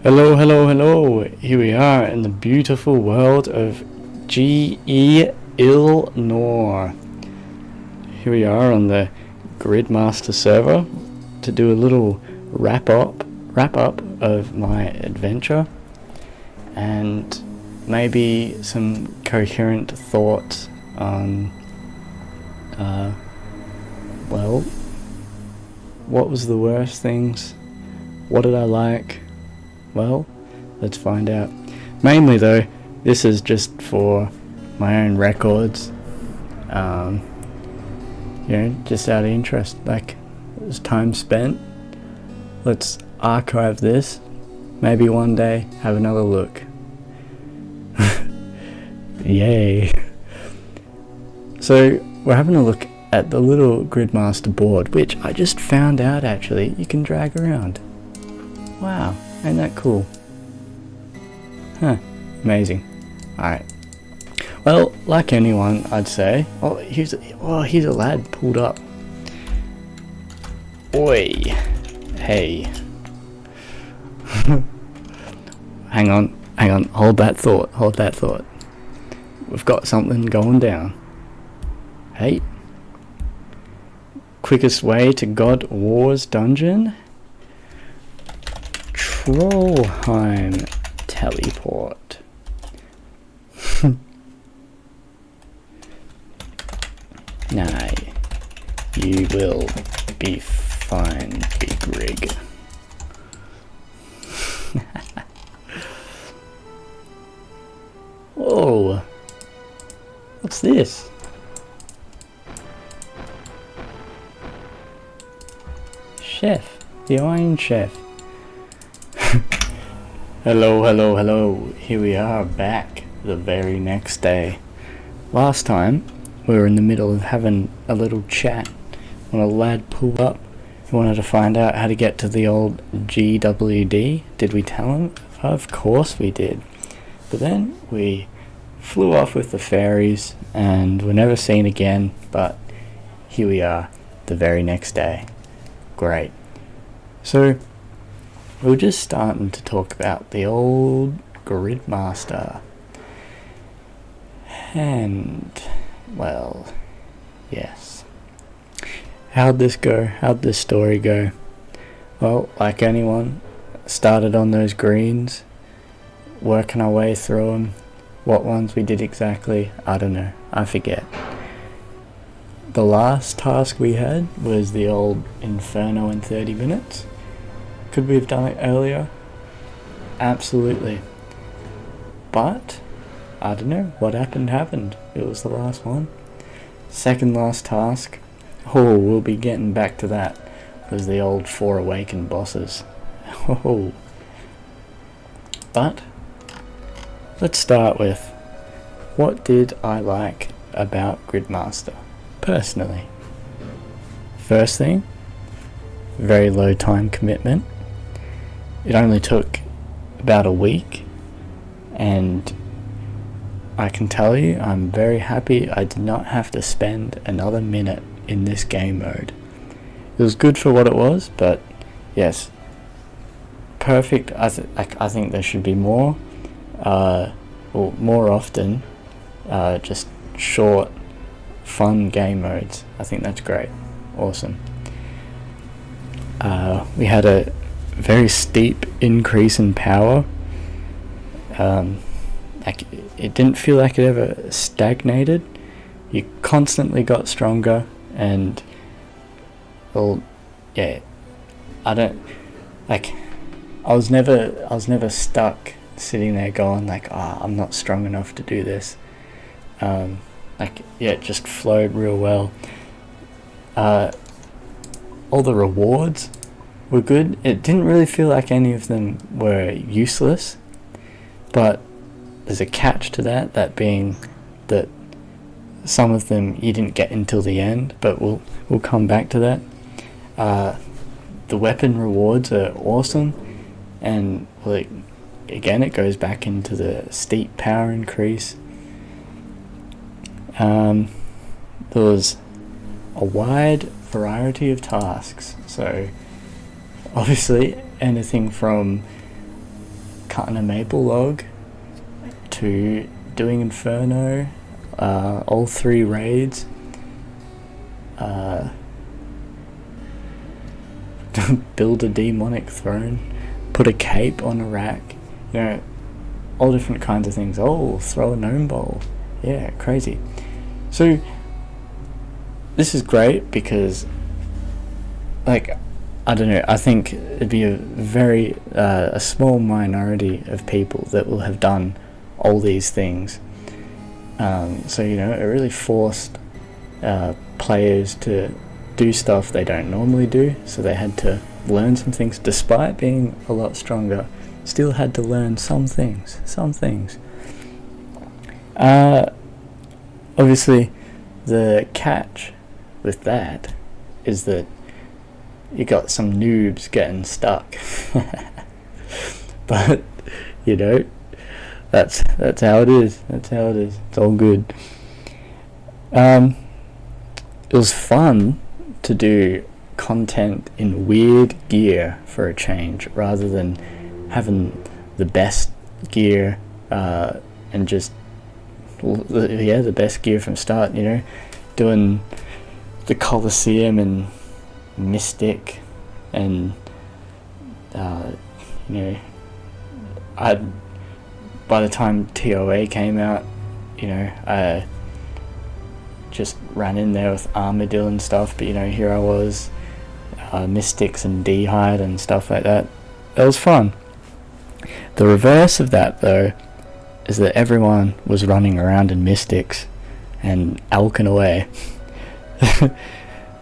Hello, hello, hello. Here we are in the beautiful world of GE Illinois. Here we are on the Gridmaster server to do a little wrap up of my adventure and maybe some coherent thoughts on well, what was the worst things? What did I like? Well, let's find out. Mainly though, this is just for my own records. Just out of interest. Like, it's time spent. Let's archive this. Maybe one day have another look. Yay. So, we're having a look at the little Gridmaster board, which I just found out actually you can drag around. Wow. Ain't that cool? Huh. Amazing. Alright. Well, like anyone, I'd say... here's a lad pulled up. Oi. Hey. Hang on. Hold that thought. We've got something going down. Hey. Quickest way to God War's dungeon? Trollheim teleport. Nah, you will be fine, big rig. Whoa, what's this? Chef, the Iron Chef. Hello. Here we are back the very next day. Last time we were in the middle of having a little chat when a lad pulled up. He wanted to find out how to get to the old GWD. Did we tell him? Of course we did. But then we flew off with the fairies and were never seen again. But here we are the very next day. Great. So we were just starting to talk about the old Gridmaster. And, well, yes. How'd this go? How'd this story go? Well, like anyone, started on those greens, working our way through them. What ones we did exactly, I don't know. I forget. The last task we had was the old Inferno in 30 minutes. Could we have done it earlier? Absolutely. But, I don't know, what happened. It was the last one. Second last task. Oh, we'll be getting back to that. Was the old 4 awakened bosses. Oh. But, let's start with, what did I like about Gridmaster, personally? First thing, very low time commitment. It only took about a week, and I can tell you I'm very happy I did not have to spend another minute in this game mode. It was good for what it was, but yes, perfect. I think there should be more, more often, just short, fun game modes. I think that's great. Awesome. We had a very steep increase in power. It didn't feel like it ever stagnated. You constantly got stronger, and I was never stuck sitting there going like, I'm not strong enough to do this. It just flowed real well. All the rewards were good. It didn't really feel like any of them were useless, but there's a catch to that being that some of them you didn't get until the end, but we'll come back to that. The weapon rewards are awesome, and again it goes back into the steep power increase. There was a wide variety of tasks, so obviously anything from cutting a maple log, to doing Inferno, all 3 raids, build a demonic throne, put a cape on a rack, all different kinds of things. Oh, throw a gnome bowl. Yeah, crazy. So this is great because, like, I don't know, I think it'd be a small minority of people that will have done all these things. So, it really forced players to do stuff they don't normally do, so they had to learn some things. Despite being a lot stronger, still had to learn some things. Obviously, the catch with that is that you got some noobs getting stuck. But, that's how it is. It's all good. It was fun to do content in weird gear for a change, rather than having the best gear and just the best gear from start. Doing the Colosseum and Mystic, and by the time TOA came out, I just ran in there with Armadillo and stuff, but here I was, Mystics and D-Hide and stuff like that. It was fun. The reverse of that, though, is that everyone was running around in Mystics and alking away.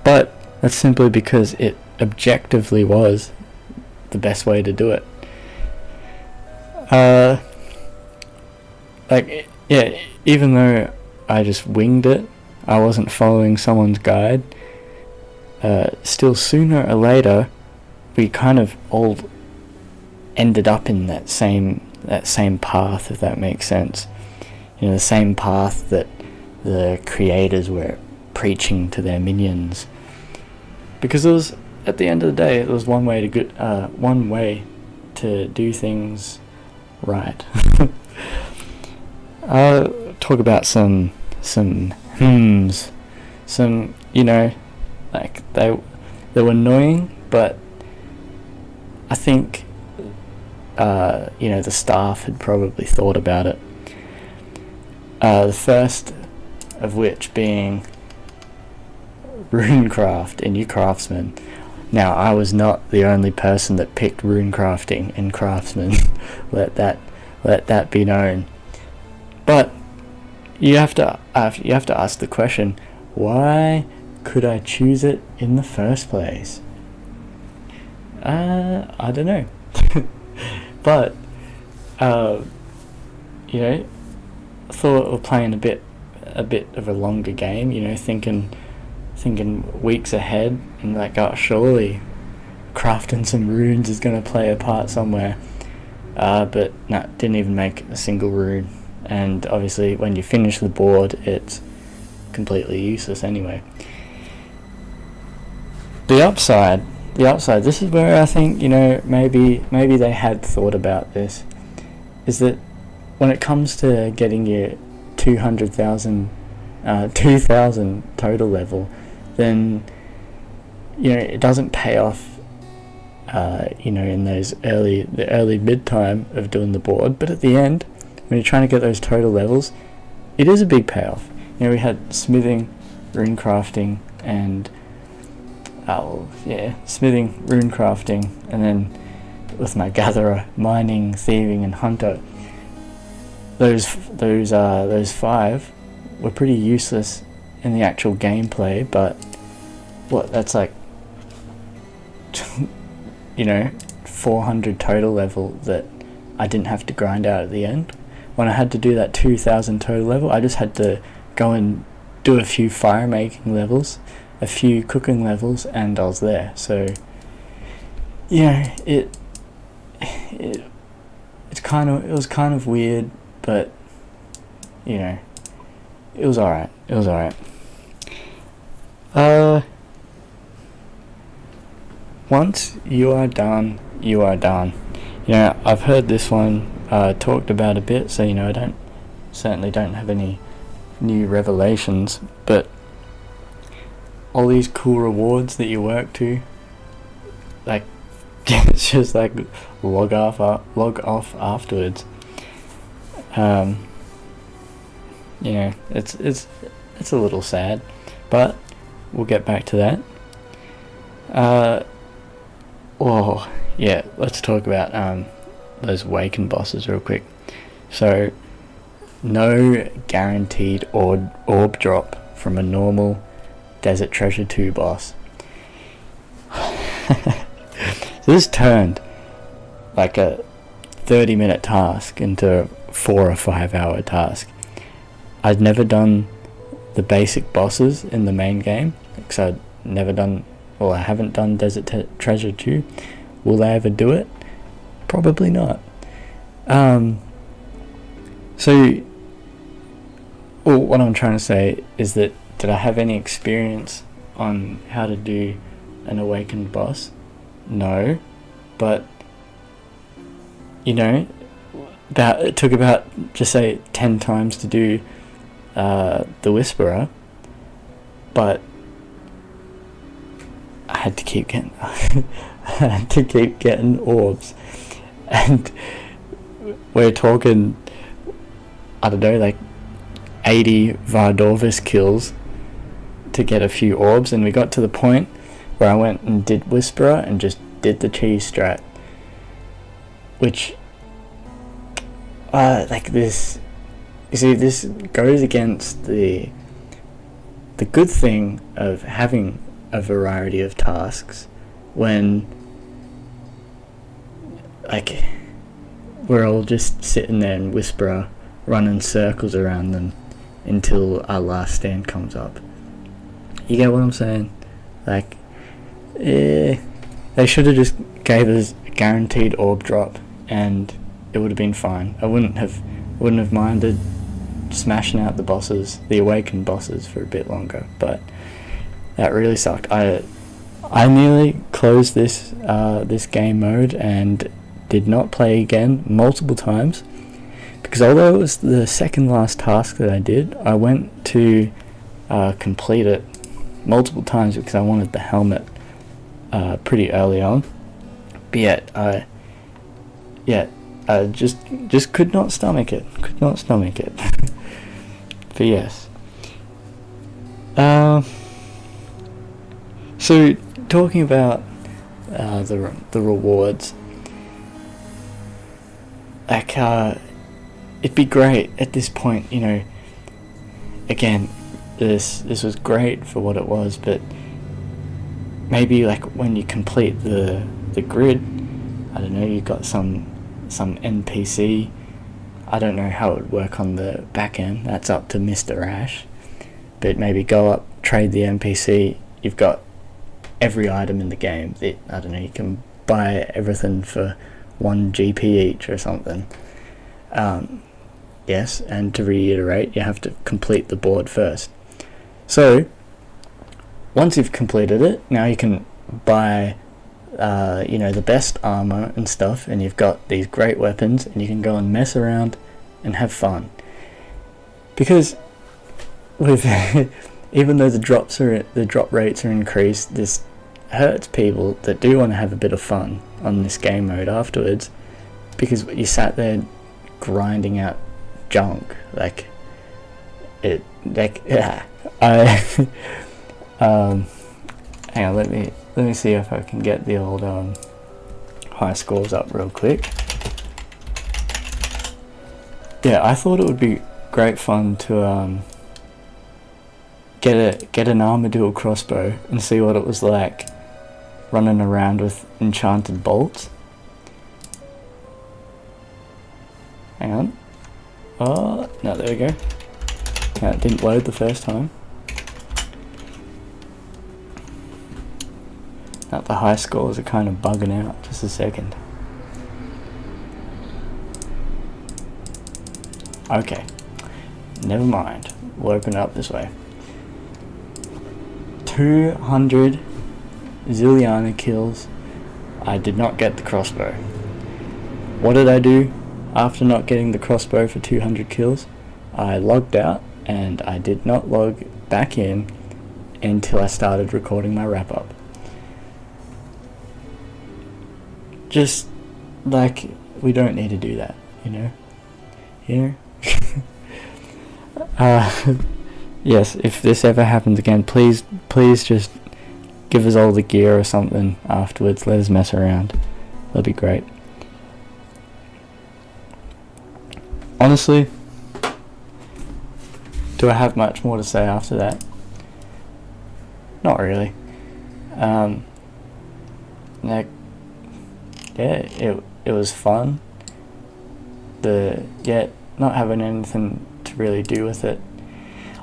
But that's simply because it objectively was the best way to do it. Even though I just winged it, I wasn't following someone's guide, still sooner or later we kind of all ended up in that same path, if that makes sense. The same path that the creators were preaching to their minions, because it was, at the end of the day, it was one way to do things right. I'll talk about some hymns, like they were annoying, but I think the staff had probably thought about it. The first of which being Runecraft in New Craftsman. Now, I was not the only person that picked runecrafting in Craftsman. let that be known. But you have to ask the question: why could I choose it in the first place? I don't know. But I thought of playing a bit of a longer game. Thinking weeks ahead, and like, oh, surely crafting some runes is going to play a part somewhere. But no, didn't even make a single rune. And obviously when you finish the board, it's completely useless anyway. The upside, this is where I think, maybe they had thought about this, is that when it comes to getting your 200,000 total level, then it doesn't pay off in the early mid time of doing the board, but at the end, when you're trying to get those total levels, it is a big payoff. We had smithing, runecrafting, and smithing, runecrafting, and then with my gatherer, mining, thieving, and hunter. Those 5 were pretty useless in the actual gameplay, but that's like 400 total level that I didn't have to grind out at the end. When I had to do that 2,000 total level, I just had to go and do a few fire making levels, a few cooking levels, and I was there. So it was kind of weird, but it was alright. Once you are done, you are done. I've heard this one talked about a bit, so I certainly don't have any new revelations, but all these cool rewards that you work to, like, it's just like log off afterwards. It's a little sad, but we'll get back to that. Let's talk about those Awakened bosses real quick. So, no guaranteed orb drop from a normal Desert Treasure 2 boss. So this turned like a 30-minute task into a 4 or 5 hour task. I'd never done the basic bosses in the main game, because I haven't done Desert Treasure 2. Will I ever do it? Probably not. What I'm trying to say is that, did I have any experience on how to do an Awakened boss? No, but it took about, just say, 10 times to do the Whisperer, but I had to keep getting orbs, and we're talking, I don't know, like 80 Vardorvis kills to get a few orbs, and we got to the point where I went and did Whisperer and just did the cheese strat, which this, you see, this goes against the good thing of having a variety of tasks when, like, we're all just sitting there and Whisperer running circles around them until our last stand comes up. You get what I'm saying? Like, they should have just gave us a guaranteed orb drop, and it would have been fine. I wouldn't have minded smashing out the Awakened bosses for a bit longer, but that really sucked. I nearly closed this game mode and did not play again multiple times, because although it was the second last task that I did, I went to complete it multiple times because I wanted the helmet pretty early on. But I just could not stomach it. But yes. So talking about the rewards, like, it'd be great at this point, again, this was great for what it was, but maybe like when you complete the grid, I don't know, you got some NPC, I don't know how it would work on the back end, that's up to Mr. Ash, but maybe go up, trade the NPC, you've got every item in the game, I don't know, you can buy everything for 1 GP each or something. Yes, and to reiterate, you have to complete the board first. So, once you've completed it, now you can buy, the best armor and stuff, and you've got these great weapons, and you can go and mess around and have fun. Because with even though the drop rates are increased, this hurts people that do want to have a bit of fun on this game mode afterwards, because you sat there grinding out junk, hang on, let me see if I can get the old high scores up real quick. Yeah, I thought it would be great fun to get an Armadillo crossbow and see what it was like running around with enchanted bolts. Hang on. Oh, no, there we go. No, it didn't load the first time. Now the high scores are kind of bugging out. Just a second. Okay. Never mind. We'll open it up this way. 200 zilliana kills. I did not get the crossbow. what did I do after not getting the crossbow for 200 kills? I logged out and I did not log back in until I started recording my wrap up. Just like, we don't need to do that, you know? Yes, if this ever happens again, please just give us all the gear or something afterwards. Let us mess around. That'd be great. Honestly, do I have much more to say after that? Not really. Like, yeah, it was fun. Not having anything to really do with it.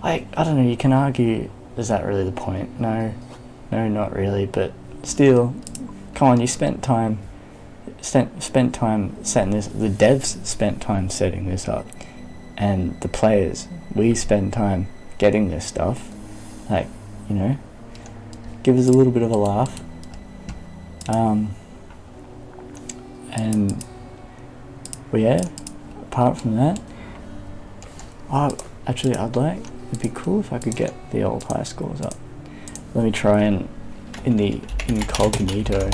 Like, I don't know, you can argue, is that really the point? No, not really, but still, come on, you spent time setting this, the devs spent time setting this up, and the players, we spend time getting this stuff. Like, you know, give us a little bit of a laugh. And, well, yeah, apart from that, it'd be cool if I could get the old high scores up. Let me try and, in the incognito,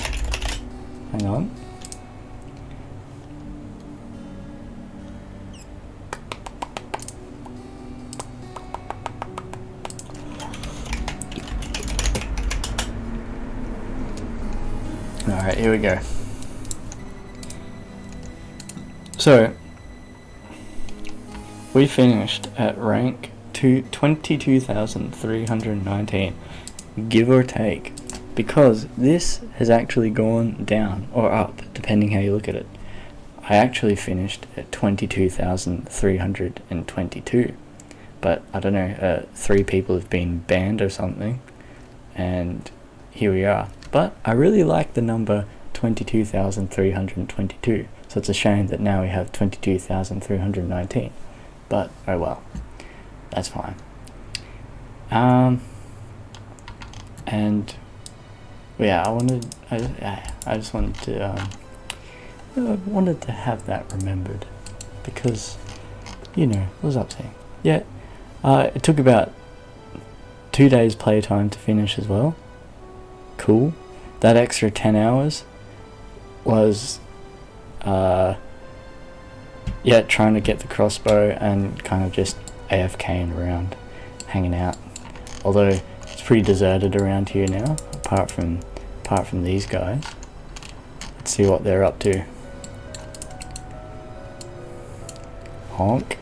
hang on. Alright, here we go. So, we finished at rank 22,319, give or take, because this has actually gone down or up, depending how you look at it. I actually finished at 22,322, but I don't know, 3 people have been banned or something, and here we are. But I really like the number 22,322, so it's a shame that now we have 22,319, but oh well, that's fine. And yeah, I just wanted to have that remembered, because, you know, it was upsetting. Yeah, it took about 2 days playtime to finish as well. Cool. That extra 10 hours was trying to get the crossbow and kind of just AFKing around, hanging out. Although it's pretty deserted around here now, apart from these guys. Let's see what they're up to. Honk.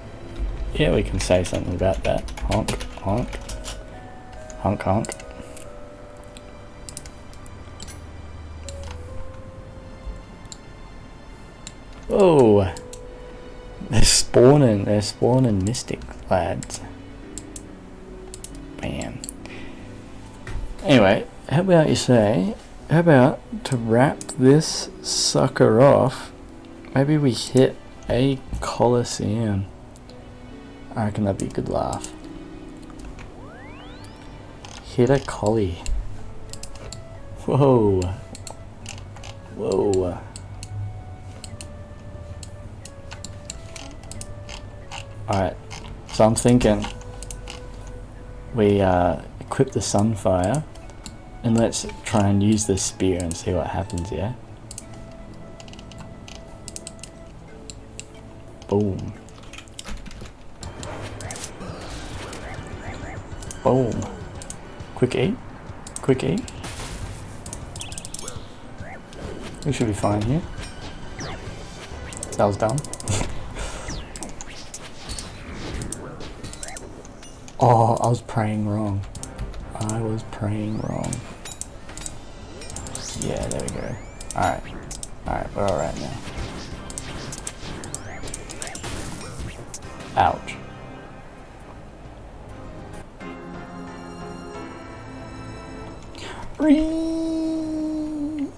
Yeah, we can say something about that. Honk, honk. Honk, honk. Oh, they're spawning mystic lads. Bam. Anyway, how about to wrap this sucker off, maybe we hit a Coliseum. I reckon that'd be a good laugh. Hit a collie. Whoa. Whoa. Alright, so I'm thinking we equip the Sunfire and let's try and use this spear and see what happens, yeah? Boom. Boom. Quick eat. Quick eat. We should be fine here. That was dumb. Oh, I was praying wrong. Yeah, there we go. Alright, we're alright now. Ouch. Whee!